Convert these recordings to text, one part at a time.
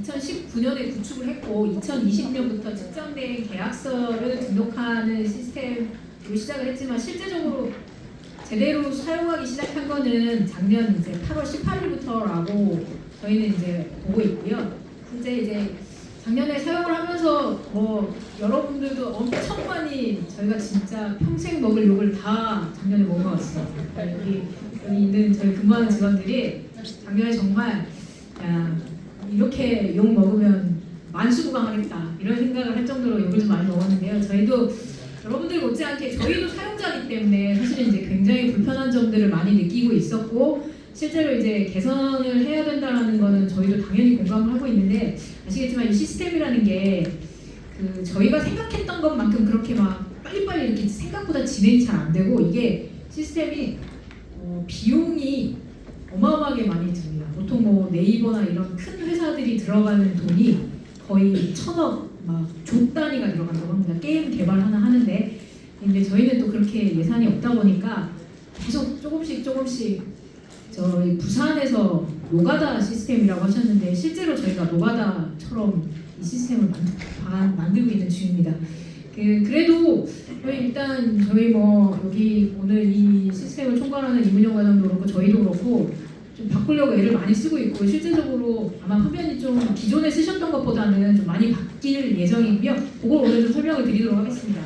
2019년에 구축을 했고 2020년부터 직장대행 계약서를 등록하는 시스템으로 시작을 했지만 실제적으로 제대로 사용하기 시작한 거는 작년 이제 8월 18일부터라고 저희는 이제 보고 있고요. 실제 이제 작년에 사용을 하면서 뭐 여러분들도 엄청 많이 저희가 진짜 평생 먹을 욕을 다 작년에 먹어왔어요. 여기 있는 저희 근무하는 직원들이 작년에 정말 야 이렇게 욕 먹으면 만수무강하겠다 이런 생각을 할 정도로 욕을 좀 많이 먹었는데요. 저희도 여러분들 못지않게 저희도 사용자이기 때문에 사실은 이제 굉장히 불편한 점들을 많이 느끼고 있었고 실제로 이제 개선을 해야 된다는 거는 저희도 당연히 공감을 하고 있는데 아시겠지만 이 시스템이라는 게 그 저희가 생각했던 것만큼 그렇게 막 빨리빨리 이렇게 생각보다 진행이 잘 안 되고 이게 시스템이 비용이 어마어마하게 많이 듭니다. 보통 뭐 네이버나 이런 큰 회사들이 들어가는 돈이 거의 1,000억 막 조 단위가 들어간다고 합니다. 게임 개발 하나 하는데 근데 저희는 또 그렇게 예산이 없다 보니까 계속 조금씩 저희 부산에서 노가다 시스템이라고 하셨는데 실제로 저희가 노가다처럼 이 시스템을 만들고 있는 중입니다. 그래도 일단 저희 뭐 여기 오늘 이 시스템을 총괄하는 이문영 과장도 그렇고 저희도 그렇고 좀 바꾸려고 애를 많이 쓰고 있고 실제적으로 아마 화면이 좀 기존에 쓰셨던 것보다는 좀 많이 바뀔 예정이고요. 그걸 오늘 좀 설명을 드리도록 하겠습니다.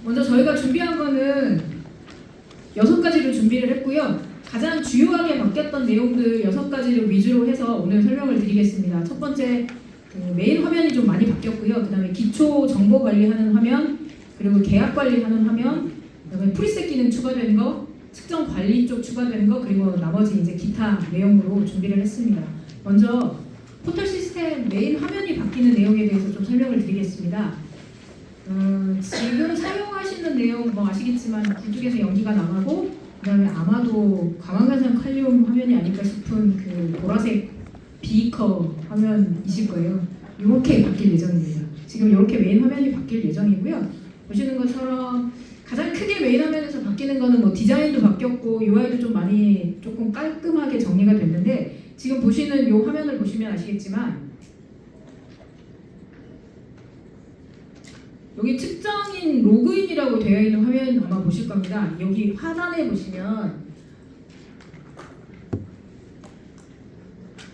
먼저 저희가 준비한 거는 6가지를 준비를 했고요. 가장 주요하게 바뀌었던 내용들 6가지를 위주로 해서 오늘 설명을 드리겠습니다. 첫 번째 메인 화면이 좀 많이 바뀌었고요. 그 다음에 기초 정보 관리하는 화면, 그리고 계약 관리하는 화면, 그 다음에 프리셋 기능 추가된 거, 측정 관리 쪽 추가된 거, 그리고 나머지 이제 기타 내용으로 준비를 했습니다. 먼저 포털 시스템 메인 화면이 바뀌는 내용에 대해서 좀 설명을 드리겠습니다. 지금 사용하시는 내용 뭐 아시겠지만 굴뚝에서 연기가 나가고 그다음에 아마도 과망간산 칼륨 화면이 아닐까 싶은 그 보라색 비커 화면이실 거예요. 이렇게 바뀔 예정입니다. 지금 이렇게 메인 화면이 바뀔 예정이고요. 보시는 것처럼 가장 크게 메인 화면에서 바뀌는 거는 뭐 디자인도 바뀌었고 UI도 좀 많이 조금 깔끔하게 정리가 됐는데 지금 보시는 이 화면을 보시면 아시겠지만 여기 측정인 로그인이라고 되어 있는 화면 아마 보실 겁니다. 여기 하단에 보시면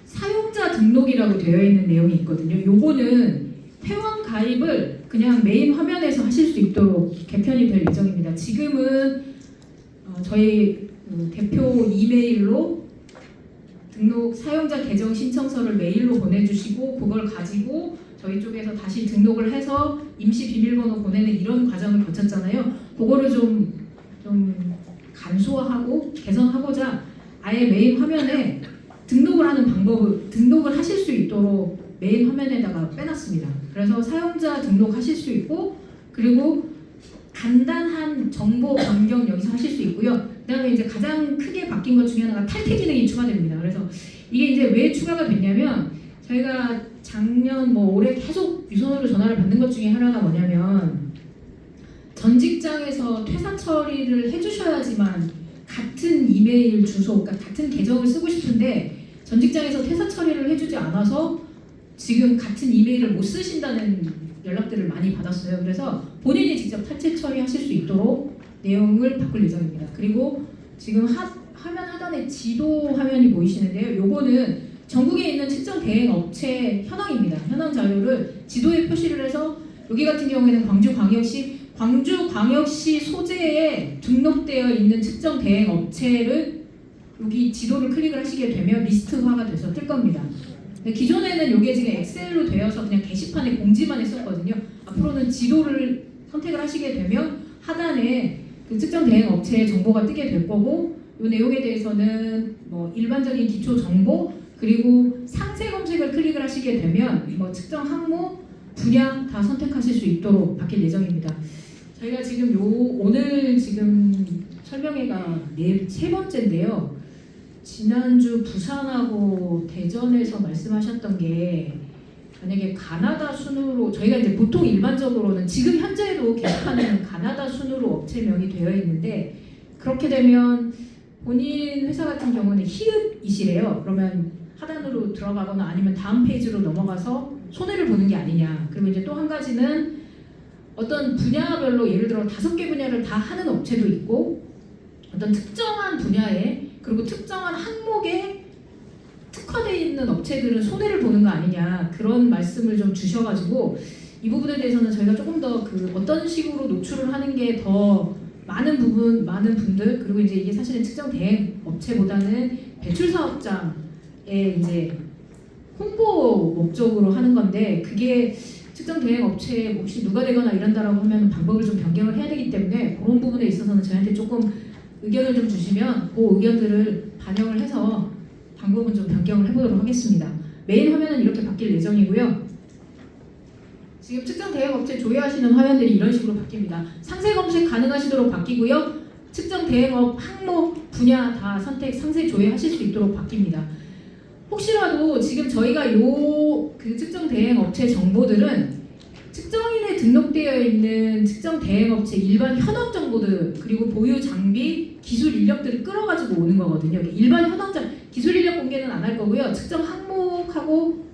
사용자 등록이라고 되어 있는 내용이 있거든요. 요거는 회원 가입을 그냥 메인 화면에서 하실 수 있도록 개편이 될 예정입니다. 지금은 저희 대표 이메일로 등록 사용자 계정 신청서를 메일로 보내주시고 그걸 가지고 저희 쪽에서 다시 등록을 해서 임시 비밀번호 보내는 이런 과정을 거쳤잖아요. 그거를 좀 간소화하고 개선하고자 아예 메인 화면에 등록을 하는 방법을 등록을 하실 수 있도록 메인 화면에다가 빼놨습니다. 그래서 사용자 등록하실 수 있고 그리고 간단한 정보 변경 여기서 하실 수 있고요. 그다음에 이제 가장 크게 바뀐 것 중에 하나가 탈퇴 기능이 추가됩니다. 그래서 이게 이제 왜 추가가 됐냐면 저희가 작년 뭐 올해 계속 유선으로 전화를 받는 것 중에 하나가 뭐냐면 전 직장에서 퇴사 처리를 해주셔야지만 같은 이메일 주소, 그러니까 같은 계정을 쓰고 싶은데 전 직장에서 퇴사 처리를 해주지 않아서 지금 같은 이메일을 못 쓰신다는 연락들을 많이 받았어요. 그래서 본인이 직접 탈퇴 처리하실 수 있도록 내용을 바꿀 예정입니다. 그리고 지금 화면 하단에 지도 화면이 보이시는데요. 요거는 전국에 있는 측정 대행 업체 현황입니다. 현황 자료를 지도에 표시를 해서 여기 같은 경우에는 광주광역시 소재에 등록되어 있는 측정 대행 업체를 여기 지도를 클릭을 하시게 되면 리스트화가 돼서 뜰 겁니다. 기존에는 이게 지금 엑셀로 되어서 그냥 게시판에 공지만 했었거든요. 앞으로는 지도를 선택을 하시게 되면 하단에 그 측정 대행 업체의 정보가 뜨게 될 거고 이 내용에 대해서는 뭐 일반적인 기초 정보 그리고 상세 검색을 클릭을 하시게 되면 뭐 측정 항목, 분야 다 선택하실 수 있도록 바뀔 예정입니다. 저희가 지금 오늘 지금 설명회가 세 번째인데요. 지난주 부산하고 대전에서 말씀하셨던 게 만약에 가나다 순으로 저희가 이제 보통 일반적으로는 지금 현재도 계속하는 가나다 순으로 업체명이 되어 있는데 그렇게 되면 본인 회사 같은 경우는 희읍이시래요. 그러면 하단으로 들어가거나 아니면 다음 페이지로 넘어가서 손해를 보는 게 아니냐. 그리고 이제 또 한 가지는 어떤 분야별로 예를 들어 5개 분야를 다 하는 업체도 있고 어떤 특정한 분야에 그리고 특정한 항목에 특화되어 있는 업체들은 손해를 보는 거 아니냐 그런 말씀을 좀 주셔가지고 이 부분에 대해서는 저희가 조금 더 그 어떤 식으로 노출을 하는 게 더 많은 분들 그리고 이제 이게 사실은 특정 대행 업체보다는 배출 사업장에 이제 홍보 목적으로 하는 건데 그게 특정 대행 업체에 혹시 누가 되거나 이런다라고 하면 방법을 좀 변경을 해야 되기 때문에 그런 부분에 있어서는 저희한테 조금 의견을 좀 주시면 그 의견들을 반영을 해서 방법은 좀 변경을 해보도록 하겠습니다. 메인 화면은 이렇게 바뀔 예정이고요. 지금 특정 대행 업체 조회하시는 화면들이 이런 식으로 바뀝니다. 상세 검색 가능하시도록 바뀌고요. 특정 대행업 항목 분야 다 선택 상세 조회하실 수 있도록 바뀝니다. 혹시라도 지금 저희가 그 특정 대행 업체 정보들은 특정인에 등록되어 있는 특정 대행 업체 일반 현황 정보들 그리고 보유 장비, 기술 인력들을 끌어가지고 오는 거거든요. 일반 현황 기술 인력 공개는 안 할 거고요. 특정 항목하고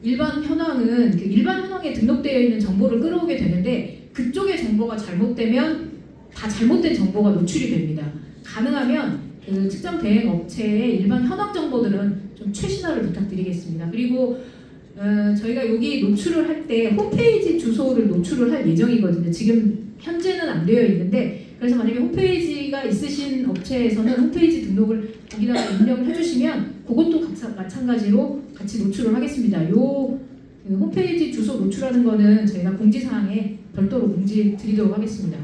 일반 현황은 그 일반 현황에 등록되어 있는 정보를 끌어오게 되는데 그쪽의 정보가 잘못되면 다 잘못된 정보가 노출이 됩니다. 가능하면 그 특정 대행 업체의 일반 현황 정보들은 좀 최신화를 부탁드리겠습니다. 그리고 저희가 여기 노출을 할 때 홈페이지 주소를 노출을 할 예정이거든요. 지금 현재는 안 되어 있는데 그래서 만약에 홈페이지가 있으신 업체에서는 홈페이지 등록을 거기다가 입력을 해주시면 그것도 마찬가지로 같이 노출을 하겠습니다. 요 홈페이지 주소 노출하는 거는 저희가 공지사항에 별도로 공지 드리도록 하겠습니다.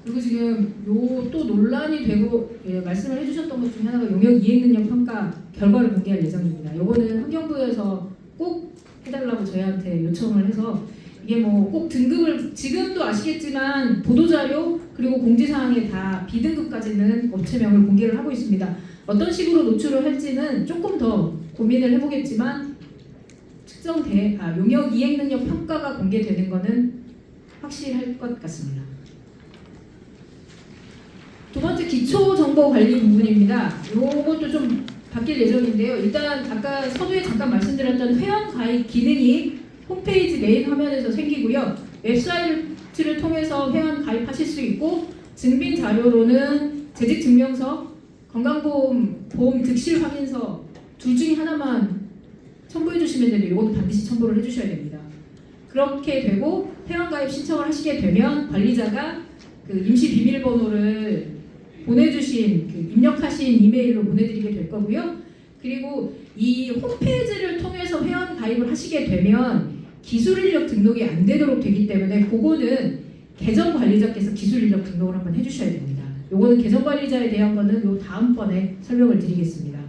그리고 지금 요 또 논란이 되고 말씀을 해주셨던 것 중에 하나가 용역 이행능력 평가 결과를 공개할 예정입니다. 요거는 환경부에서 꼭 해달라고 저희한테 요청을 해서 이게 뭐 꼭 등급을 지금도 아시겠지만 보도자료 그리고 공지사항에 다 B등급까지는 업체명을 공개를 하고 있습니다. 어떤 식으로 노출을 할지는 조금 더 고민을 해보겠지만 특정 용역 이행능력 평가가 공개되는 것은 확실할 것 같습니다. 두 번째 기초정보관리 부분입니다. 이것도 좀 바뀔 예정인데요. 일단 아까 서두에 잠깐 말씀드렸던 회원가입 기능이 홈페이지 메인 화면에서 생기고요. 웹사이트를 통해서 회원 가입하실 수 있고 증빙 자료로는 재직증명서, 건강보험 득실 확인서 둘 중에 하나만 첨부해 주시면 되는데 이것도 반드시 첨부를 해주셔야 됩니다. 그렇게 되고 회원 가입 신청을 하시게 되면 관리자가 그 임시 비밀번호를 보내주신 입력하신 이메일로 보내드리게 될 거고요. 그리고 이 홈페이지를 통해서 회원 가입을 하시게 되면 기술 인력 등록이 안 되도록 되기 때문에 그거는 계정 관리자께서 기술 인력 등록을 한번 해주셔야 됩니다. 요거는 계정 관리자에 대한 거는 요 다음번에 설명을 드리겠습니다.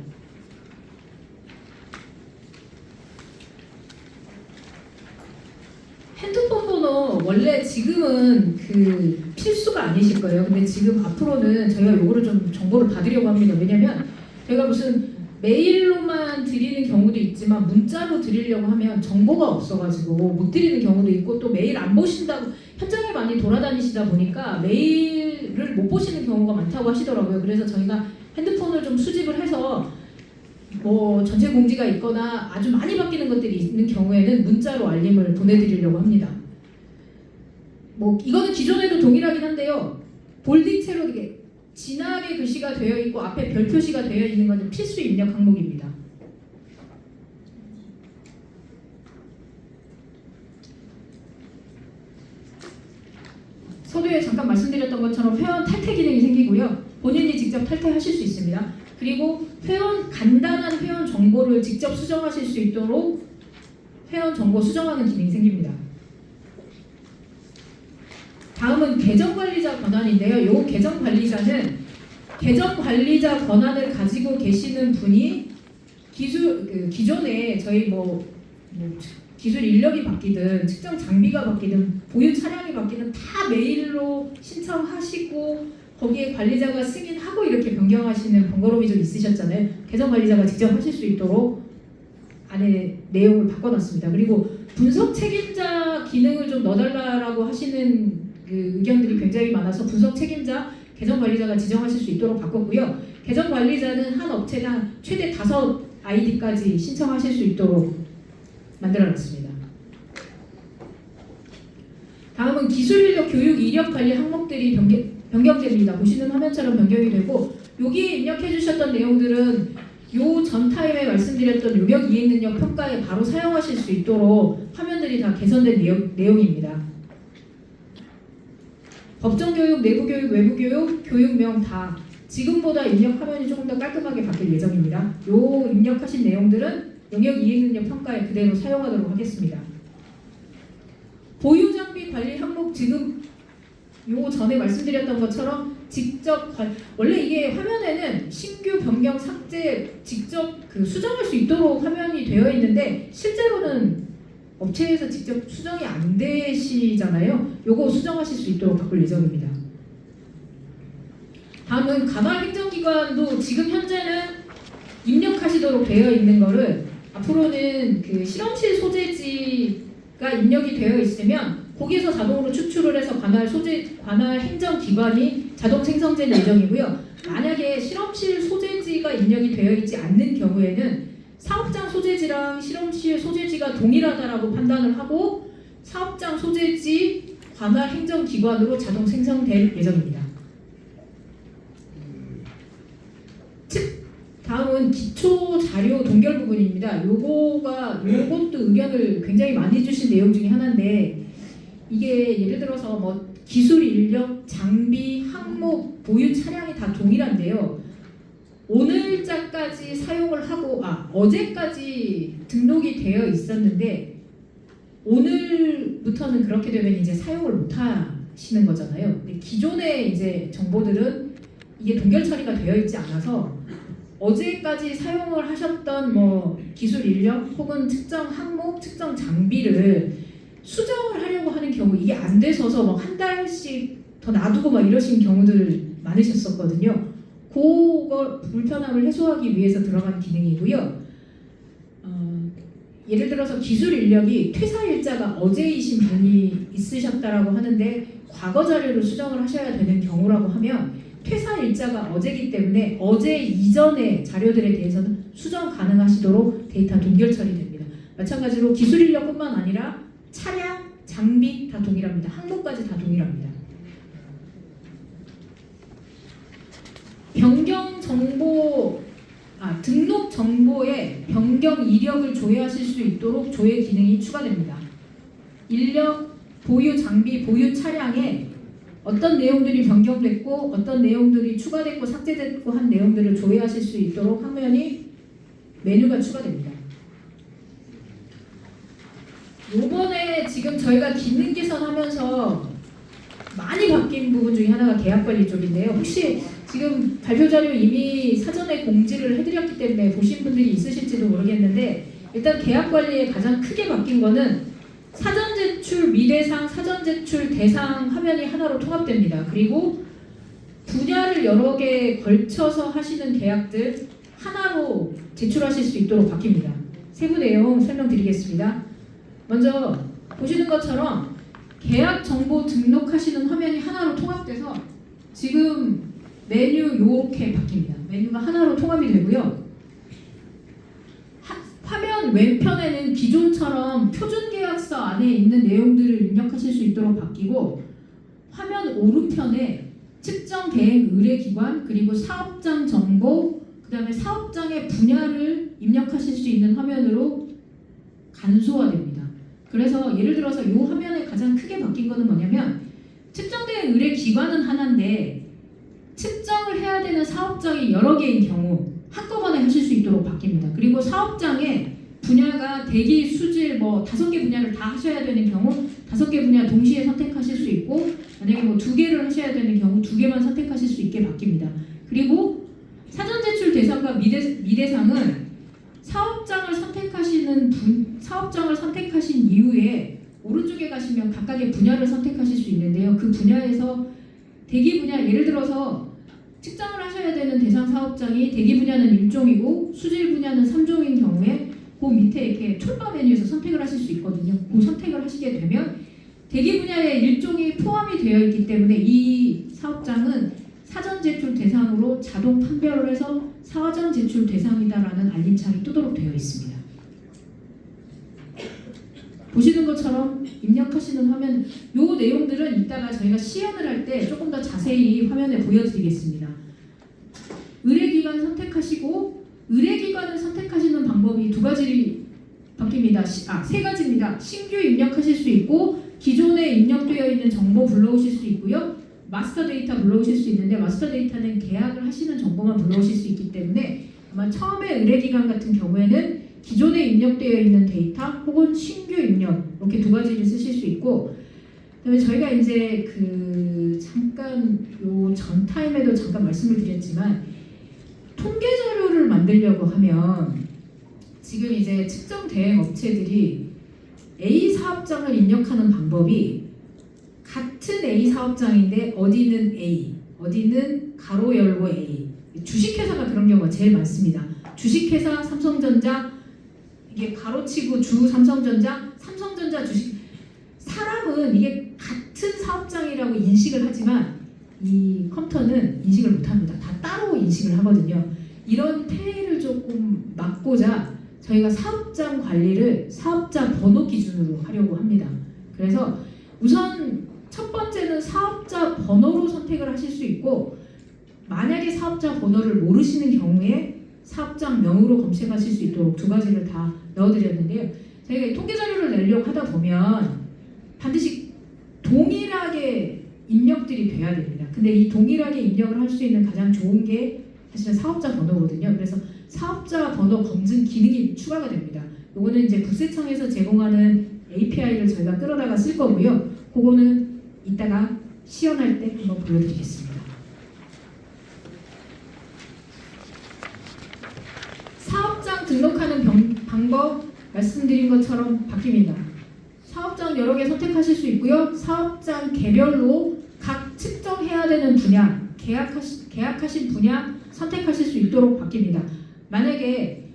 핸드폰 번호 원래 지금은 그 필수가 아니실 거예요. 근데 지금 앞으로는 저희가 요거를 좀 정보를 받으려고 합니다. 왜냐면 저희가 무슨 메일로만 드리는 경우도 있지만 문자로 드리려고 하면 정보가 없어가지고 못 드리는 경우도 있고 또 메일 안 보신다고 현장에 많이 돌아다니시다 보니까 메일을 못 보시는 경우가 많다고 하시더라고요. 그래서 저희가 핸드폰을 좀 수집을 해서 뭐 전체 공지가 있거나 아주 많이 바뀌는 것들이 있는 경우에는 문자로 알림을 보내드리려고 합니다. 뭐 이거는 기존에도 동일하긴 한데요. 볼딩체로 이게 진하게 글씨가 되어 있고 앞에 별 표시가 되어 있는 것은 필수 입력 항목입니다. 서두에 잠깐 말씀드렸던 것처럼 회원 탈퇴 기능이 생기고요. 본인이 직접 탈퇴하실 수 있습니다. 그리고 간단한 회원 정보를 직접 수정하실 수 있도록 회원 정보 수정하는 기능이 생깁니다. 다음은 계정 관리자 권한인데요. 이 계정 관리자는 계정 관리자 권한을 가지고 계시는 분이 기존에 저희 기술 인력이 바뀌든 측정 장비가 바뀌든 보유 차량이 바뀌든 다 메일로 신청하시고 거기에 관리자가 승인하고 이렇게 변경하시는 번거로움이 좀 있으셨잖아요. 계정 관리자가 직접 하실 수 있도록 안에 내용을 바꿔놨습니다. 그리고 분석 책임자 기능을 좀 넣어달라고 하시는 그 의견들이 굉장히 많아서 분석 책임자 계정관리자가 지정하실 수 있도록 바꿨고요. 계정관리자는 한 업체당 최대 5아이디까지 신청하실 수 있도록 만들어놨습니다. 다음은 기술인력 교육 이력관리 항목들이 변경됩니다. 보시는 화면처럼 변경이 되고, 여기에 입력해 주셨던 내용들은 요 전 타임에 말씀드렸던 요격 이행 능력 평가에 바로 사용하실 수 있도록 화면들이 다 개선된 내용입니다. 법정 교육, 내부 교육, 외부 교육, 교육명 다 지금보다 입력 화면이 조금 더 깔끔하게 바뀔 예정입니다. 요 입력하신 내용들은 영역 이행 능력 평가에 그대로 사용하도록 하겠습니다. 보유 장비 관리 항목, 지금 요 전에 말씀드렸던 것처럼 직접 원래 이게 화면에는 신규 변경 삭제 직접 수정할 수 있도록 화면이 되어 있는데 실제로는 업체에서 직접 수정이 안 되시잖아요. 요거 수정하실 수 있도록 바꿀 예정입니다. 다음은 관할 행정기관도 지금 현재는 입력하시도록 되어 있는 거를 앞으로는 그 실험실 소재지가 입력이 되어 있으면 거기에서 자동으로 추출을 해서 관할 행정기관이 자동 생성될 예정이고요. 만약에 실험실 소재지가 입력이 되어 있지 않는 경우에는 사업장 소재지랑 실험실 소재지가 동일하다라고 판단을 하고 사업장 소재지 관할 행정기관으로 자동 생성될 예정입니다. 다음은 기초 자료 동결 부분입니다. 요것도 의견을 굉장히 많이 주신 내용 중에 하나인데, 이게 예를 들어서 뭐 기술 인력, 장비, 항목, 보유 차량이 다 동일한데요. 오늘자까지 사용을 하고 어제까지 등록이 되어 있었는데 오늘부터는 그렇게 되면 이제 사용을 못 하시는 거잖아요. 근데 기존의 이제 정보들은 이게 동결 처리가 되어 있지 않아서 어제까지 사용을 하셨던 뭐 기술 인력 혹은 측정 항목, 측정 장비를 수정을 하려고 하는 경우 이게 안 돼서서 막 한 달씩 더 놔두고 막 이러신 경우들 많으셨었거든요. 그거 불편함을 해소하기 위해서 들어간 기능이고요. 예를 들어서 기술 인력이 퇴사 일자가 어제이신 분이 있으셨다라고 하는데 과거 자료를 수정을 하셔야 되는 경우라고 하면 퇴사 일자가 어제기 때문에 어제 이전의 자료들에 대해서는 수정 가능하시도록 데이터 동결 처리됩니다. 마찬가지로 기술 인력뿐만 아니라 차량, 장비 다 동일합니다. 항목까지 다 동일합니다. 변경 정보, 등록 정보에 변경 이력을 조회하실 수 있도록 조회 기능이 추가됩니다. 인력, 보유 장비, 보유 차량에 어떤 내용들이 변경됐고 어떤 내용들이 추가됐고 삭제됐고 한 내용들을 조회하실 수 있도록 화면이 메뉴가 추가됩니다. 요번에 지금 저희가 기능 개선하면서 많이 바뀐 부분 중에 하나가 계약관리 쪽인데요. 혹시 지금 발표 자료 이미 사전에 공지를 해드렸기 때문에 보신 분들이 있으실지도 모르겠는데, 일단 계약관리에 가장 크게 바뀐 거는 사전 제출 미대상, 사전 제출 대상 화면이 하나로 통합됩니다. 그리고 분야를 여러 개 걸쳐서 하시는 계약들 하나로 제출하실 수 있도록 바뀝니다. 세부 내용 설명드리겠습니다. 먼저 보시는 것처럼 계약 정보 등록하시는 화면이 하나로 통합돼서 지금 메뉴 이렇게 바뀝니다. 메뉴가 하나로 통합이 되고요. 화면 왼편에는 기존처럼 표준 계약서 안에 있는 내용들을 입력하실 수 있도록 바뀌고, 화면 오른편에 측정 대행 의뢰기관 그리고 사업장 정보, 그 다음에 사업장의 분야를 입력하실 수 있는 화면으로 간소화됩니다. 그래서 예를 들어서 이 화면에 가장 크게 바뀐 거는 뭐냐면, 측정 대행 의뢰기관은 하나인데 측정을 해야 되는 사업장이 여러 개인 경우 한꺼번에 하실 수 있도록 바뀝니다. 그리고 사업장의 분야가 대기, 수질 뭐 5개 분야를 다 하셔야 되는 경우 5개 분야 동시에 선택하실 수 있고, 만약에 뭐 2개를 하셔야 되는 경우 2개만 선택하실 수 있게 바뀝니다. 그리고 사전 제출 대상과 미대상은 사업장을 선택하신 이후에 오른쪽에 가시면 각각의 분야를 선택하실 수 있는데요. 그 분야에서 대기 분야, 예를 들어서 측정을 하셔야 되는 대상 사업장이 대기 분야는 1종이고 수질 분야는 3종인 경우에 그 밑에 이렇게 툴바 메뉴에서 선택을 하실 수 있거든요. 그 선택을 하시게 되면 대기 분야의 1종이 포함이 되어 있기 때문에 이 사업장은 사전 제출 대상으로 자동 판별을 해서 사전 제출 대상이다라는 알림창이 뜨도록 되어 있습니다. 보시는 것처럼 입력하시는 화면, 요 내용들은 이따가 저희가 시연을 할 때 조금 더 자세히 화면에 보여드리겠습니다. 의뢰기관 선택하시고, 의뢰기관을 선택하시는 방법이 두 가지 바뀝니다. 세 가지입니다. 신규 입력하실 수 있고, 기존에 입력되어 있는 정보 불러오실 수 있고요. 마스터 데이터 불러오실 수 있는데, 마스터 데이터는 계약을 하시는 정보만 불러오실 수 있기 때문에 아마 처음에 의뢰기관 같은 경우에는 기존에 입력되어 있는 데이터 혹은 신규 입력, 이렇게 두 가지를 쓰실 수 있고, 그다음에 저희가 이제 잠깐 요 전 타임에도 잠깐 말씀을 드렸지만, 통계 자료를 만들려고 하면 지금 이제 측정 대행 업체들이 A 사업장을 입력하는 방법이 같은 A 사업장인데 어디는 A, 어디는 가로 열고 A. 주식회사가 그런 경우가 제일 많습니다. 주식회사 삼성전자, 이게 가로치고 주 삼성전자, 삼성전자 주식. 사람은 이게 같은 사업장이라고 인식을 하지만 이 컴퓨터는 인식을 못합니다. 다 따로 인식을 하거든요. 이런 폐해를 조금 막고자 저희가 사업장 관리를 사업자 번호 기준으로 하려고 합니다. 그래서 우선 첫 번째는 사업자 번호로 선택을 하실 수 있고, 만약에 사업자 번호를 모르시는 경우에 사업장명으로 검색하실 수 있도록 두 가지를 다 넣어드렸는데요. 저희가 통계 자료를 내려고 하다 보면 반드시 동일하게 입력들이 돼야 됩니다. 근데 이 동일하게 입력을 할 수 있는 가장 좋은 게 사실은 사업자 번호거든요. 그래서 사업자 번호 검증 기능이 추가가 됩니다. 이거는 이제 국세청에서 제공하는 API를 저희가 끌어다가 쓸 거고요. 그거는 이따가 시연할 때 한번 보여드리겠습니다. 사업장 등록하는 방법 말씀드린 것처럼 바뀝니다. 사업장 여러 개 선택하실 수 있고요. 사업장 개별로 각 측정해야 되는 분야, 계약하신 분야 선택하실 수 있도록 바뀝니다. 만약에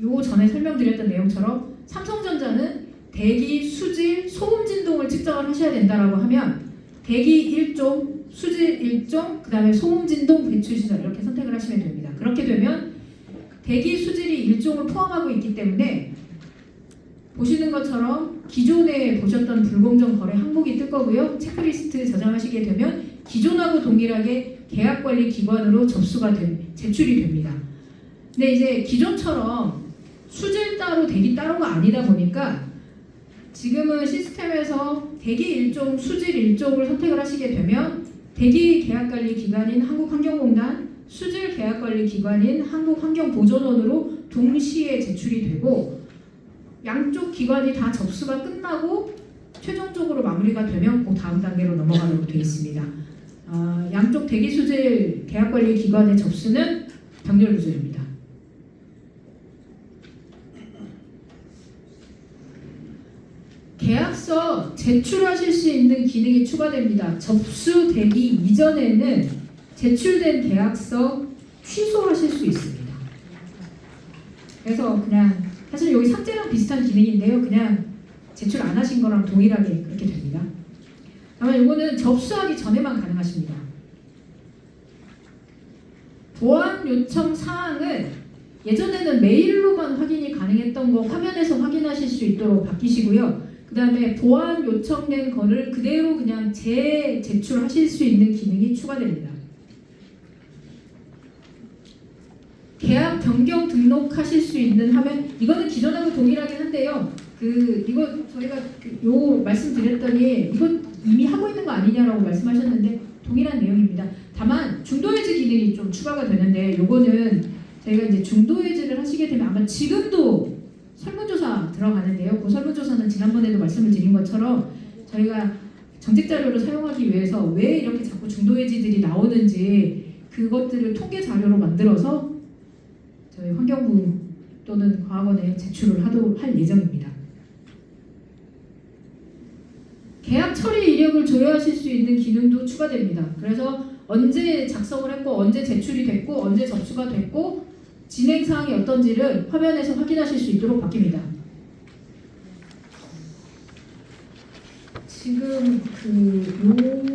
요 전에 설명드렸던 내용처럼 삼성전자는 대기, 수질, 소음 진동을 측정을 하셔야 된다라고 하면 대기 1종, 수질 1종, 그 다음에 소음 진동 배출 시설 이렇게 선택을 하시면 됩니다. 그렇게 되면 대기, 수질이 1종을 포함하고 있기 때문에 보시는 것처럼 기존에 보셨던 불공정 거래 항목이 뜰 거고요. 체크리스트 저장하시게 되면 기존하고 동일하게 계약관리기관으로 제출이 됩니다. 근데 이제 기존처럼 수질 따로 대기 따로가 아니다 보니까 지금은 시스템에서 대기 1종, 수질 1종을 선택을 하시게 되면 대기 계약관리기관인 한국환경공단, 수질 계약관리기관인 한국환경보존원으로 동시에 제출이 되고, 양쪽 기관이 다 접수가 끝나고 최종적으로 마무리가 되면 그 다음 단계로 넘어가도록 되어 있습니다. 양쪽 대기수질 계약관리기관의 접수는 병렬구조입니다. 계약서 제출하실 수 있는 기능이 추가됩니다. 접수 대기 이전에는 제출된 계약서 취소하실 수 있습니다. 그래서 그냥 사실 여기 삭제랑 비슷한 기능인데요. 그냥 제출 안 하신 거랑 동일하게 그렇게 됩니다. 다만 이거는 접수하기 전에만 가능하십니다. 보안 요청 사항은 예전에는 메일로만 확인이 가능했던 거 화면에서 확인하실 수 있도록 바뀌시고요. 그 다음에 보안 요청된 거를 그대로 그냥 재제출하실 수 있는 기능이 추가됩니다. 계약 변경 등록하실 수 있는 화면, 이거는 기존하고 동일하긴 한데요. 이거 저희가 요 말씀드렸더니 이거 이미 하고 있는 거 아니냐라고 말씀하셨는데 동일한 내용입니다. 다만 중도해지 기능이 좀 추가가 되는데, 요거는 저희가 이제 중도해지를 하시게 되면 아마 지금도 설문조사 들어가는데요. 그 설문조사는 지난번에도 말씀을 드린 것처럼 저희가 정책 자료를 사용하기 위해서 왜 이렇게 자꾸 중도해지들이 나오는지 그것들을 통계 자료로 만들어서 저희 환경부 또는 과학원에 제출을 할 예정입니다. 계약 처리 이력을 조회하실 수 있는 기능도 추가됩니다. 그래서 언제 작성을 했고 언제 제출이 됐고 언제 접수가 됐고 진행사항이 어떤지를 화면에서 확인하실 수 있도록 바뀝니다. 지금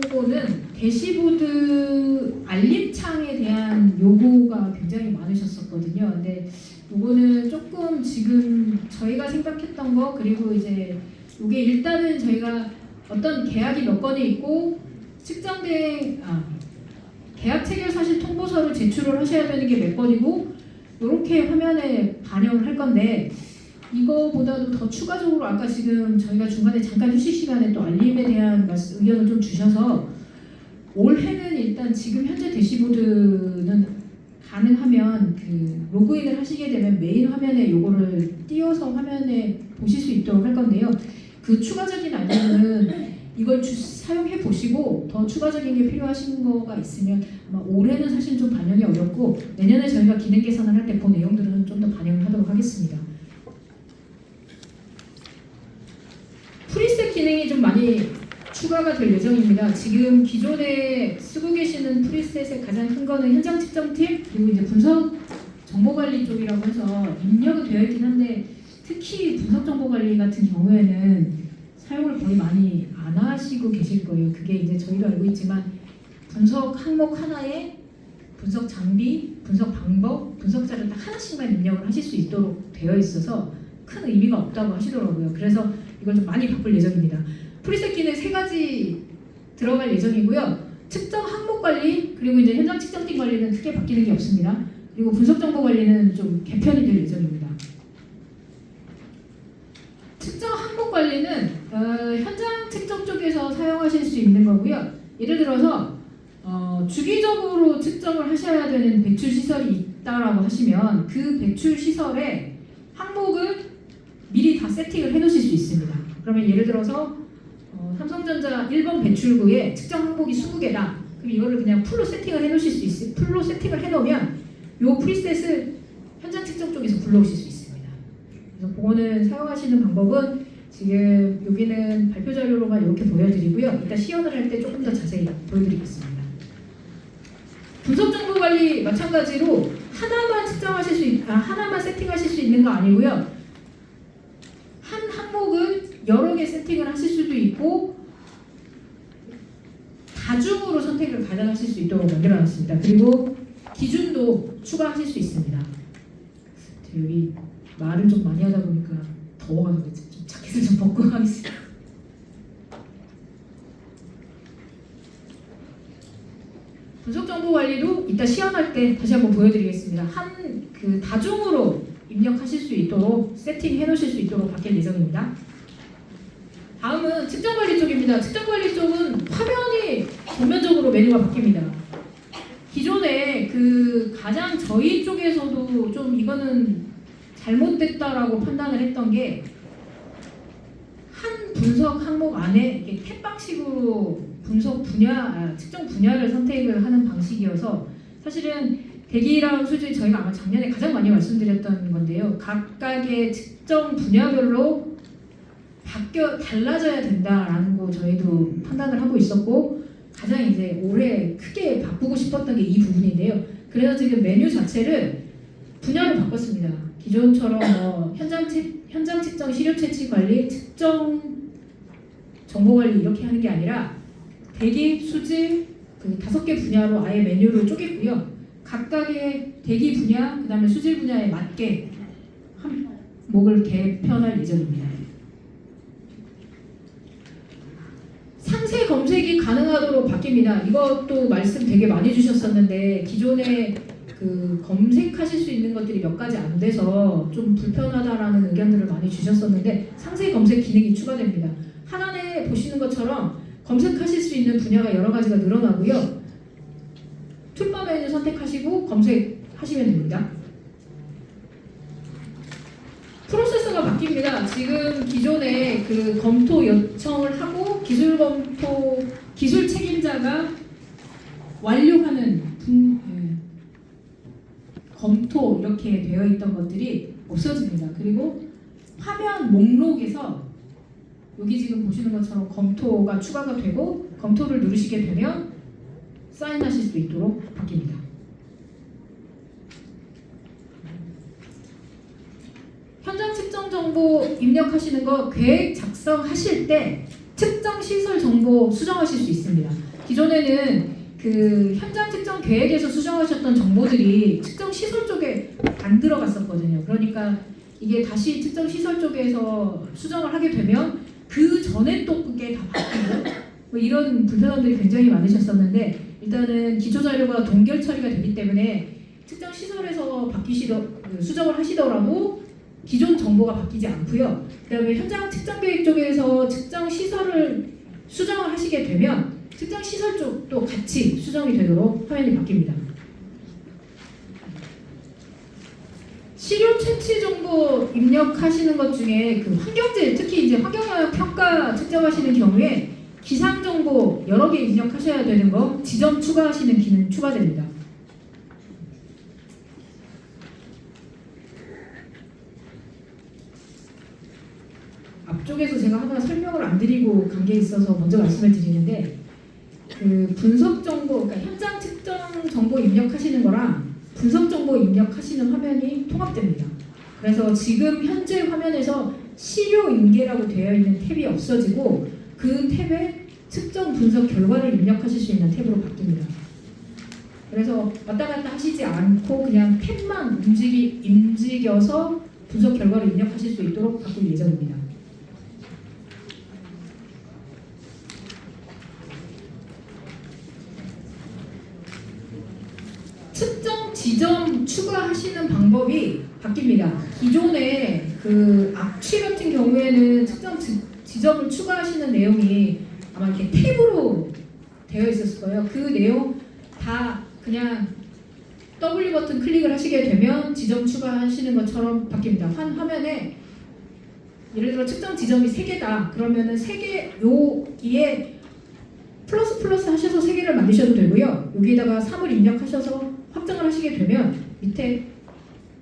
요거는 대시보드 알림창에 대한 요구가 굉장히 많으셨었거든요. 근데 요거는 조금 지금 저희가 생각했던 거, 그리고 이제 요게 일단은 저희가 어떤 계약이 몇 건이 있고 측정된 계약 체결 사실 통보서를 제출을 하셔야 되는 게 몇 건이고 이렇게 화면에 반영을 할 건데, 이거보다도 더 추가적으로 아까 지금 저희가 중간에 잠깐 휴식 시간에 또 알림에 대한 의견을 좀 주셔서, 올해는 일단 지금 현재 대시보드는 가능하면 로그인을 하시게 되면 메인 화면에 요거를 띄워서 화면에 보실 수 있도록 할 건데요. 그 추가적인 알림은 이걸 사용해 보시고 더 추가적인 게 필요하신 거가 있으면, 아마 올해는 사실 좀 반영이 어렵고 내년에 저희가 기능 개선을 할 때 그 내용들은 좀 더 반영을 하도록 하겠습니다. 프리셋 기능이 좀 많이 추가가 될 예정입니다. 지금 기존에 쓰고 계시는 프리셋의 가장 큰 거는 현장 측정팀, 그리고 이제 분석 정보 관리 쪽이라고 해서 입력은 되어 있긴 한데, 특히 분석 정보 관리 같은 경우에는 사용을 거의 많이 안 하시고 계실 거예요. 그게 이제 저희도 알고 있지만 분석 항목 하나에 분석 장비, 분석 방법, 분석자를 딱 하나씩만 입력을 하실 수 있도록 되어 있어서 큰 의미가 없다고 하시더라고요. 그래서 이걸 좀 많이 바꿀 예정입니다. 프리셋 기능 3가지 들어갈 예정이고요. 측정 항목 관리, 그리고 이제 현장 측정팀 관리는 크게 바뀌는 게 없습니다. 그리고 분석 정보 관리는 좀 개편이 될 예정입니다. 측정 항목 관리는 현장 측정 쪽에서 사용하실 수 있는 거고요. 예를 들어서 주기적으로 측정을 하셔야 되는 배출 시설이 있다라고 하시면 그 배출 시설에 항목을 미리 다 세팅을 해 놓으실 수 있습니다. 그러면 예를 들어서 삼성전자 1번 배출구에 측정 항목이 20개다. 그럼 이거를 그냥 풀로 세팅을 해 놓으실 수 있어요. 풀로 세팅을 해 놓으면 이 프리셋을 현장 측정 쪽에서 불러오실 수 있습니다. 그래서 그거는 사용하시는 방법은 지금 여기는 발표 자료로만 이렇게 보여드리고요. 이따 시연을 할 때 조금 더 자세히 보여드리겠습니다. 분석 정보 관리 마찬가지로 하나만 측정하실 수 하나만 세팅하실 수 있는 거 아니고요. 한 항목을 여러 개 세팅을 하실 수도 있고 다중으로 선택을 가능하실 수 있도록 만들어놨습니다. 그리고 기준도 추가하실 수 있습니다. 여기 말을 좀 많이 하다 보니까 더워가지고 좀 자켓을 좀 벗고 하겠습니다. 분석 정보 관리도 이따 시연할 때 다시 한번 보여드리겠습니다. 다중으로 입력하실 수 있도록 세팅해 놓으실 수 있도록 바뀔 예정입니다. 다음은 측정 관리 쪽입니다. 측정 관리 쪽은 화면이 전면적으로 메뉴가 바뀝니다. 기존에 가장 저희 쪽에서도 좀 이거는 잘못됐다라고 판단을 했던 게, 한 분석 항목 안에 이렇게 탭 방식으로 분석 측정 분야를 선택을 하는 방식이어서, 사실은 대기랑 수질 저희가 아마 작년에 가장 많이 말씀드렸던 건데요. 각각의 측정 분야별로 달라져야 된다라는 거 저희도 판단을 하고 있었고, 가장 이제 올해 크게 바꾸고 싶었던 게 이 부분인데요. 그래서 지금 메뉴 자체를 분야로 바꿨습니다. 기존처럼 현장 측정, 시료 채취 관리, 측정 정보 관리 이렇게 하는 게 아니라 대기, 수질 5개 분야로 아예 메뉴를 쪼갰고요. 각각의 대기 분야, 그 다음에 수질 분야에 맞게 항목을 개편할 예정입니다. 상세 검색이 가능하도록 바뀝니다. 이것도 말씀 되게 많이 주셨었는데, 기존에 검색하실 수 있는 것들이 몇 가지 안 돼서 좀 불편하다라는 의견들을 많이 주셨었는데, 상세 검색 기능이 추가됩니다. 하단에 보시는 것처럼 검색하실 수 있는 분야가 여러 가지가 늘어나고요. 툴바 메뉴 선택하시고 검색하시면 됩니다. 프로세서가 바뀝니다. 지금 기존에 검토 요청을 하고 기술 책임자가 완료하는 검토 이렇게 되어 있던 것들이 없어집니다. 그리고 화면 목록에서 여기 지금 보시는 것처럼 검토가 추가가 되고, 검토를 누르시게 되면 사인하실 수 있도록 바뀝니다. 현장 측정 정보 입력하시는 거 계획 작성하실 때 측정 시설 정보 수정하실 수 있습니다. 기존에는 그 현장 측정 계획에서 수정하셨던 정보들이 측정 시설 쪽에 안 들어갔었거든요. 그러니까 이게 다시 측정 시설 쪽에서 수정을 하게 되면 그 전에 또 그게 다 바뀌고 뭐 이런 불편함들이 굉장히 많으셨었는데, 일단은 기초 자료가 동결 처리가 되기 때문에 측정 시설에서 수정을 하시더라도 기존 정보가 바뀌지 않고요. 그다음에 현장 측정 계획 쪽에서 측정 시설을 수정을 하시게 되면 측정 시설 쪽도 같이 수정이 되도록 화면이 바뀝니다. 시료 채취 정보 입력하시는 것 중에 그 환경질, 특히 이제 환경영향 평가 측정하시는 경우에 기상 정보 여러 개 입력하셔야 되는 거 지점 추가하시는 기능 추가됩니다. 앞쪽에서 제가 하나 설명을 안 드리고 간 게 있어서 먼저 말씀을 드리는데, 그 분석 정보, 그러니까 현장 측정 정보 입력하시는 거랑 분석 정보 입력하시는 화면이 통합됩니다. 그래서 지금 현재 화면에서 시료 인계라고 되어 있는 탭이 없어지고 그 탭에 측정 분석 결과를 입력하실 수 있는 탭으로 바뀝니다. 그래서 왔다 갔다 하시지 않고 그냥 탭만 움직여서 분석 결과를 입력하실 수 있도록 바꿀 예정입니다. 측정 지점 추가하시는 방법이 바뀝니다. 기존에 그 악취 같은 경우에는 측정 지점을 추가하시는 내용이 아마 이렇게 탭으로 되어 있었을 거예요. 그 내용 다 그냥 W 버튼 클릭을 하시게 되면 지점 추가하시는 것처럼 바뀝니다. 화면에 예를 들어 측정 지점이 3개다. 그러면은 3개 여기에 플러스 하셔서 3개를 만드셔도 되고요. 여기다가 3을 입력하셔서 확정을 하시게 되면 밑에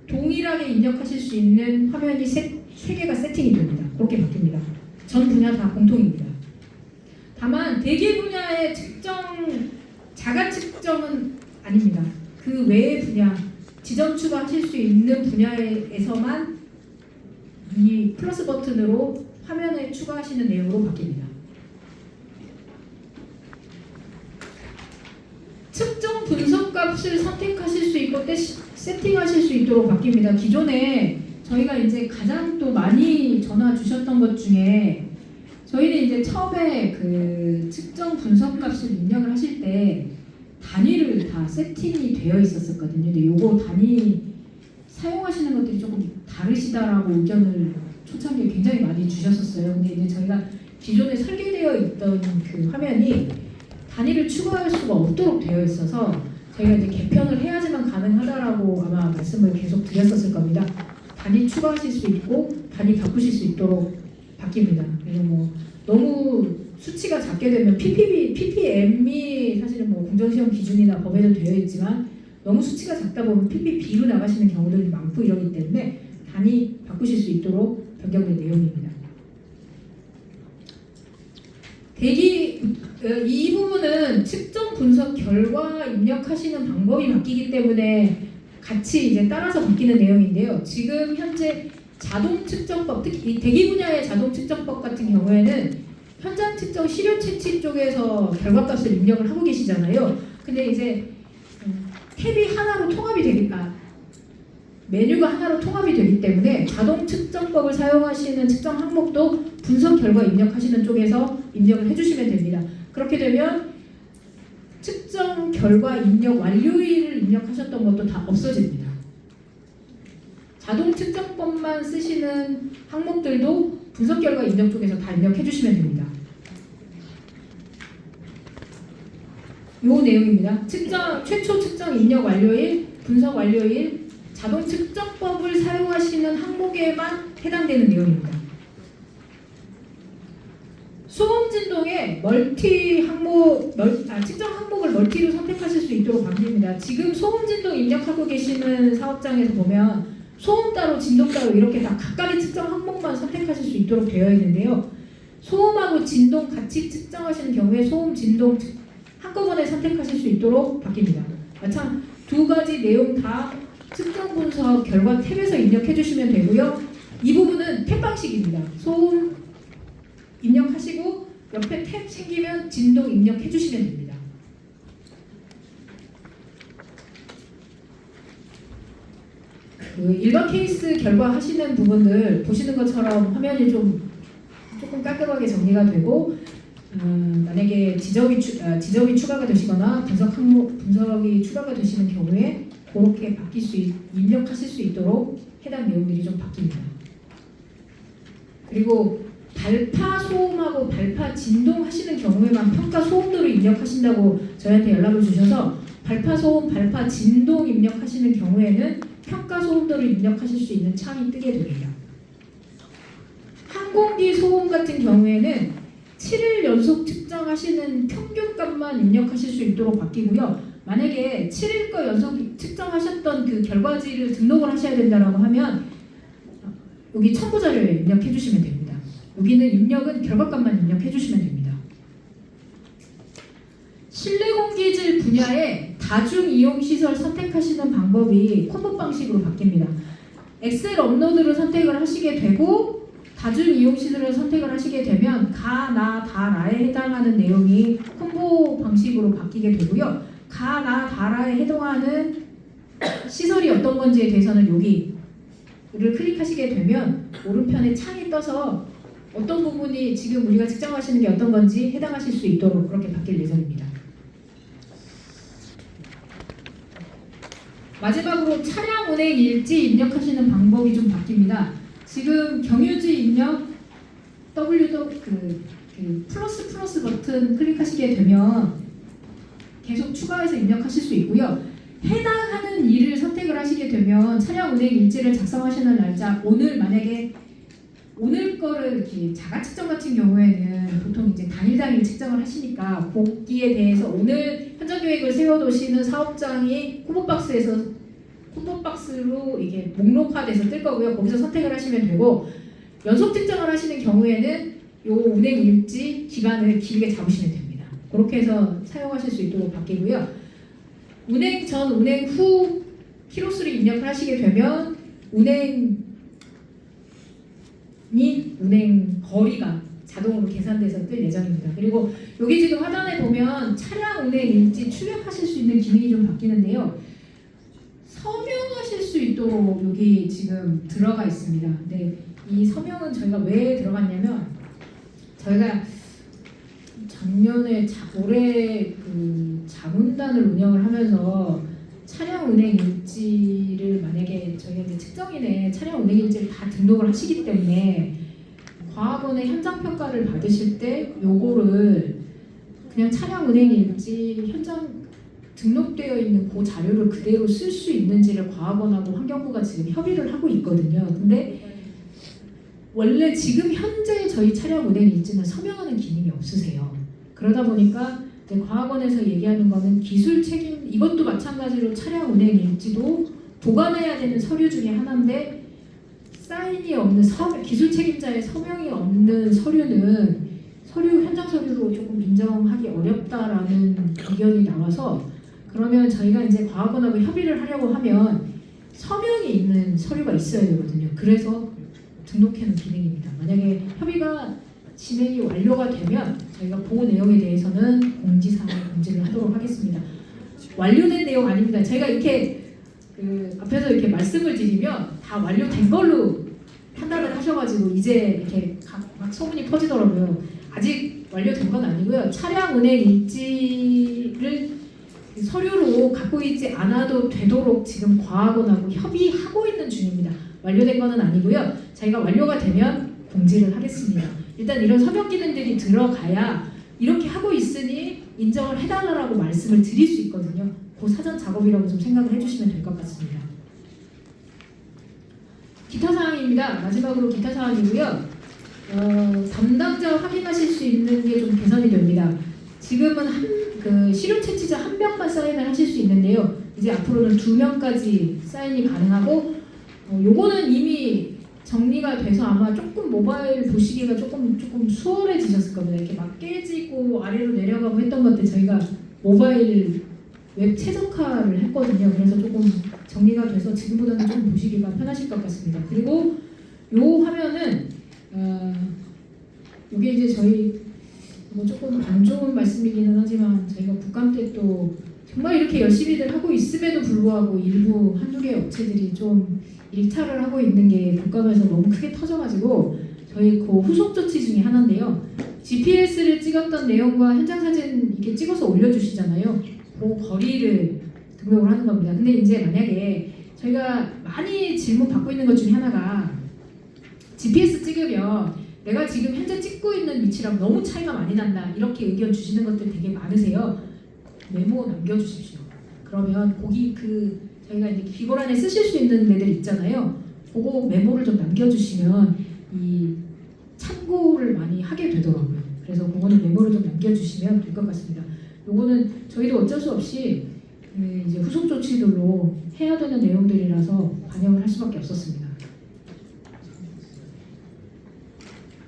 동일하게 입력하실 수 있는 화면이 3개가 세팅이 됩니다. 그렇게 바뀝니다. 전 분야 다 공통입니다. 다만 대기 분야의 자가 측정은 아닙니다. 그 외의 분야, 지점 추가하실 수 있는 분야에서만 이 플러스 버튼으로 화면에 추가하시는 내용으로 바뀝니다. 측정 분석 값을 선택하실 수 있고 세팅하실 수 있도록 바뀝니다. 기존에 저희가 이제 가장 또 많이 전화 주셨던 것 중에, 저희는 이제 처음에 그 측정 분석 값을 입력을 하실 때 단위를 다 세팅이 되어 있었거든요. 근데 요거 단위 사용하시는 것들이 조금 다르시다라고 의견을 초창기에 굉장히 많이 주셨었어요. 근데 이제 저희가 기존에 설계되어 있던 그 화면이 단위를 추가할 수가 없도록 되어 있어서 저희가 이제 개편을 해야지만 가능하다라고 아마 말씀을 계속 드렸었을 겁니다. 단위 추가하실 수 있고 단위 바꾸실 수 있도록 바뀝니다. 그래서 뭐 너무 수치가 작게 되면 ppm이 사실은 뭐 공정시험 기준이나 법에도 되어 있지만 너무 수치가 작다 보면 ppb로 나가시는 경우들이 많고 이러기 때문에 단위 바꾸실 수 있도록 변경된 내용입니다. 이 부분은 측정 분석 결과 입력하시는 방법이 바뀌기 때문에 같이 이제 따라서 바뀌는 내용인데요. 지금 현재 자동 측정법, 특히 이 대기 분야의 자동 측정법 같은 경우에는 현장 측정 시료 채취 쪽에서 결과값을 입력을 하고 계시잖아요. 근데 이제 탭이 하나로 통합이 되니까 메뉴가 하나로 통합이 되기 때문에 자동 측정법을 사용하시는 측정 항목도 분석 결과 입력하시는 쪽에서 입력을 해주시면 됩니다. 그렇게 되면 측정 결과 입력 완료일을 입력하셨던 것도 다 없어집니다. 자동 측정법만 쓰시는 항목들도 분석 결과 입력 쪽에서 다 입력해 주시면 됩니다. 요 내용입니다. 최초 측정 입력 완료일, 분석 완료일, 자동 측정법을 사용하시는 항목에만 해당되는 내용입니다. 소음 진동의 측정 항목을 멀티로 선택하실 수 있도록 바뀝니다. 지금 소음 진동 입력하고 계시는 사업장에서 보면 소음 따로, 진동 따로 이렇게 다 각각의 측정 항목만 선택하실 수 있도록 되어 있는데요. 소음하고 진동 같이 측정하시는 경우에 소음, 진동 한꺼번에 선택하실 수 있도록 바뀝니다. 마찬가지 두 가지 내용 다 측정 분석 결과 탭에서 입력해 주시면 되고요. 이 부분은 탭 방식입니다. 소음 입력하시고 옆에 탭 생기면 진동 입력해 주시면 됩니다. 그 일반 케이스 결과 하시는 부분들 보시는 것처럼 화면이 조금 깔끔하게 정리가 되고 만약에 지적이 추가가 되시거나 분석이 추가가 되시는 경우에 그렇게 입력하실 수 있도록 해당 내용들이 좀 바뀝니다. 그리고 발파 소음하고 발파 진동 하시는 경우에만 평가 소음도를 입력하신다고 저희한테 연락을 주셔서 발파 소음, 발파 진동 입력하시는 경우에는 평가 소음도를 입력하실 수 있는 창이 뜨게 됩니다. 항공기 소음 같은 경우에는 7일 연속 측정하시는 평균값만 입력하실 수 있도록 바뀌고요. 만약에 7일 거 연속 측정하셨던 그 결과지를 등록을 하셔야 된다고 하면 여기 첨부 자료에 입력해 주시면 됩니다. 여기는 입력은 결과값만 입력해 주시면 됩니다. 실내 공기질 분야에 다중 이용 시설 선택하시는 방법이 콤보 방식으로 바뀝니다. 엑셀 업로드를 선택을 하시게 되고 다중 이용 시설을 선택을 하시게 되면 가, 나, 다, 라에 해당하는 내용이 콤보 방식으로 바뀌게 되고요. 가, 나, 다, 라에 해당하는 시설이 어떤 건지에 대해서는 여기를 클릭하시게 되면 오른편에 창이 떠서 어떤 부분이 지금 우리가 측정하시는 게 어떤 건지 해당하실 수 있도록 그렇게 바뀔 예정입니다. 마지막으로 차량 운행 일지 입력하시는 방법이 좀 바뀝니다. 지금 경유지 입력 플러스 버튼 클릭하시게 되면 계속 추가해서 입력하실 수 있고요. 해당하는 일을 선택을 하시게 되면 차량 운행 일지를 작성하시는 날짜, 만약에 오늘 거를 이렇게 자가 측정 같은 경우에는 보통 이제 당일 측정을 하시니까 복귀에 대해서 오늘 현장 계획을 세워두시는 사업장이 콤보박스로 이게 목록화돼서 뜰 거고요. 거기서 선택을 하시면 되고 연속 측정을 하시는 경우에는 요 운행 일지 기간을 길게 잡으시면 됩니다. 그렇게 해서 사용하실 수 있도록 바뀌고요. 운행 전, 운행 후 키로수를 입력을 하시게 되면 운행 거리가 자동으로 계산돼서 뜰 예정입니다. 그리고 여기 지금 하단에 보면 차량 운행 일지 출력하실 수 있는 기능이 좀 바뀌는데요. 서명하실 수 있도록 여기 지금 들어가 있습니다. 근데 이 서명은 저희가 왜 들어갔냐면 저희가 작년에 올해 그 자문단을 운영을 하면서 차량 운행 일지를 만약에 저희가 이제 측정인에 차량 운행 일지를 다 등록을 하시기 때문에 과학원의 현장 평가를 받으실 때 요거를 그냥 차량 운행 일지 현장 등록되어 있는 그 자료를 그대로 쓸 수 있는지를 과학원하고 환경부가 지금 협의를 하고 있거든요. 근데 원래 지금 현재 저희 차량 운행 일지는 서명하는 기능이 없으세요. 그러다 보니까 과학원에서 얘기하는 거는 기술 책임, 이것도 마찬가지로 차량 운행 일지도 보관해야 되는 서류 중에 하나인데 사인이 없는 기술 책임자의 서명이 없는 서류는 현장 서류로 조금 인정하기 어렵다라는 의견이 나와서 그러면 저희가 이제 과학원하고 협의를 하려고 하면 서명이 있는 서류가 있어야 되거든요. 그래서 등록해놓은 기능입니다. 만약에 협의가 진행이 완료가 되면 저희가 그 내용에 대해서는 공지사항을 공지를 하도록 하겠습니다. 완료된 내용 아닙니다. 제가 이렇게 앞에서 이렇게 말씀을 드리면 다 완료된 걸로 판단을 하셔가지고 이제 이렇게 막 소문이 퍼지더라고요. 아직 완료된 건 아니고요. 차량 운행 일지를 서류로 갖고 있지 않아도 되도록 지금 과학원하고 협의하고 있는 중입니다. 완료된 거는 아니고요. 저희가 완료가 되면 공지를 하겠습니다. 일단 이런 서명 기능들이 들어가야 이렇게 하고 있으니 인정을 해달라고 말씀을 드릴 수 있거든요. 그 사전 작업이라고 좀 생각을 해주시면 될 것 같습니다. 기타 사항입니다. 마지막으로 기타 사항이고요. 담당자 확인하실 수 있는 게 좀 개선이 됩니다. 지금은 실효 채취자 한 명만 사인을 하실 수 있는데요. 이제 앞으로는 2명까지 사인이 가능하고 요거는 이미 정리가 돼서 아마 조금 모바일 보시기가 조금 수월해지셨을 겁니다. 이렇게 막 깨지고 아래로 내려가고 했던 것들 저희가 모바일 웹 최적화를 했거든요. 그래서 조금 정리가 돼서 지금보다는 좀 보시기가 편하실 것 같습니다. 그리고 요 화면은 이게 이제 저희 뭐 조금 안 좋은 말씀이기는 하지만 저희가 국감 때 또 정말 이렇게 열심히들 하고 있음에도 불구하고 일부 한두 개 업체들이 좀 일탈을 하고 있는 게 국감에서 너무 크게 터져가지고 저희 그 후속 조치 중에 하나인데요. GPS를 찍었던 내용과 현장 사진 이렇게 찍어서 올려주시잖아요. 그 거리를 등록을 하는 겁니다. 근데 이제 만약에 저희가 많이 질문 받고 있는 것 중에 하나가 GPS 찍으면 내가 지금 현재 찍고 있는 위치랑 너무 차이가 많이 난다 이렇게 의견 주시는 것들 되게 많으세요. 메모 남겨주십시오. 그러면 거기 저희가 이제 기고란에 쓰실 수 있는 데들 있잖아요. 그거 메모를 좀 남겨주시면 이 참고를 많이 하게 되더라고요. 그래서 그거는 메모를 좀 남겨주시면 될 것 같습니다. 요거는 저희도 어쩔 수 없이 이제 후속 조치들로 해야 되는 내용들이라서 반영을 할 수밖에 없었습니다.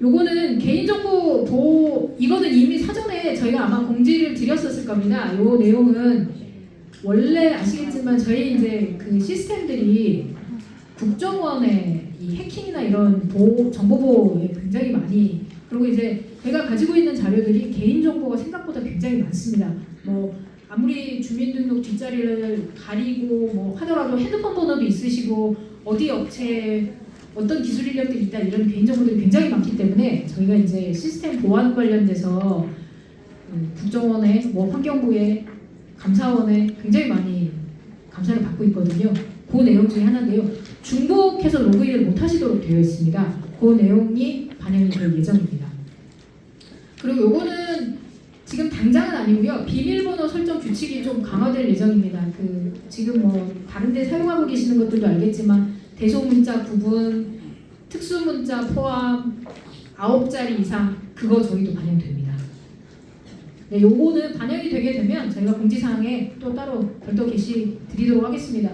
요거는 개인정보 보호, 이거는 이미 사전에 저희가 아마 공지를 드렸었을 겁니다. 요 내용은 원래 아시겠지만 저희 이제 그 시스템들이 국정원의 이 해킹이나 이런 정보 보호에 굉장히 많이, 그리고 이제 제가 가지고 있는 자료들이 개인정보가 생각보다 굉장히 많습니다. 뭐 아무리 주민등록 뒷자리를 가리고 뭐 하더라도 핸드폰 번호도 있으시고 어디 업체에 어떤 기술 인력들이 있다 이런 개인정보들이 굉장히 많기 때문에 저희가 이제 시스템 보안 관련돼서 국정원의 뭐 환경부의 감사원에 굉장히 많이 감사를 받고 있거든요. 그 내용 중에 하나인데요. 중복해서 로그인을 못 하시도록 되어 있습니다. 그 내용이 반영이 될 예정입니다. 그리고 요거는 지금 당장은 아니고요. 비밀번호 설정 규칙이 좀 강화될 예정입니다. 지금 뭐 다른 데 사용하고 계시는 것들도 알겠지만 대소문자 구분, 특수문자 포함 9자리 이상 그거 저희도 반영됩니다. 네, 요거는 반영이 되게 되면 저희가 공지사항에 또 따로 별도 게시 드리도록 하겠습니다.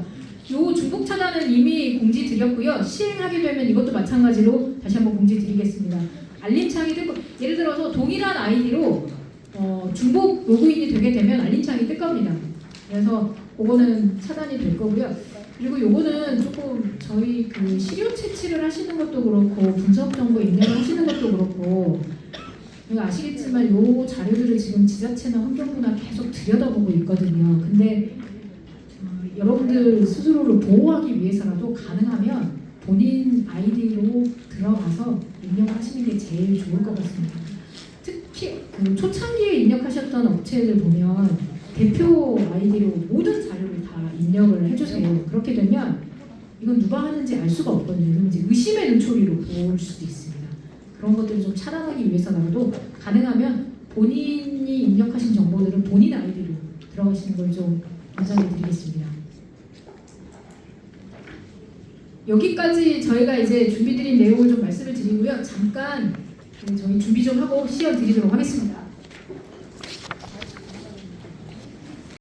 요 중복 차단은 이미 공지 드렸고요. 시행하게 되면 이것도 마찬가지로 다시 한번 공지 드리겠습니다. 알림창이 뜨고 예를 들어서 동일한 아이디로 중복 로그인이 되게 되면 알림창이 뜰 겁니다. 그래서 그거는 차단이 될 거고요. 그리고 요거는 조금 저희 시료 채취를 하시는 것도 그렇고 분석 정보 입력을 하시는 것도 그렇고 저희가 아시겠지만 요 자료들을 지금 지자체나 환경부나 계속 들여다보고 있거든요. 근데 여러분들 스스로를 보호하기 위해서라도 가능하면 본인 아이디로 들어가서 입력하시는 게 제일 좋을 것 같습니다. 특히 초창기에 입력하셨던 업체들 보면 대표 아이디로 모든 자료를 다 입력을 해주세요. 그렇게 되면 이건 누가 하는지 알 수가 없거든요. 이제 의심의 눈초리로 볼 수도 있습니다. 그런 것들을 좀 차단하기 위해서라도 가능하면 본인이 입력하신 정보들은 본인 아이디로 들어가시는 걸 좀 권장해 드리겠습니다. 여기까지 저희가 이제 준비드린 내용을 좀 말씀을 드리고요. 잠깐 저희 준비 좀 하고 시연 드리도록 하겠습니다.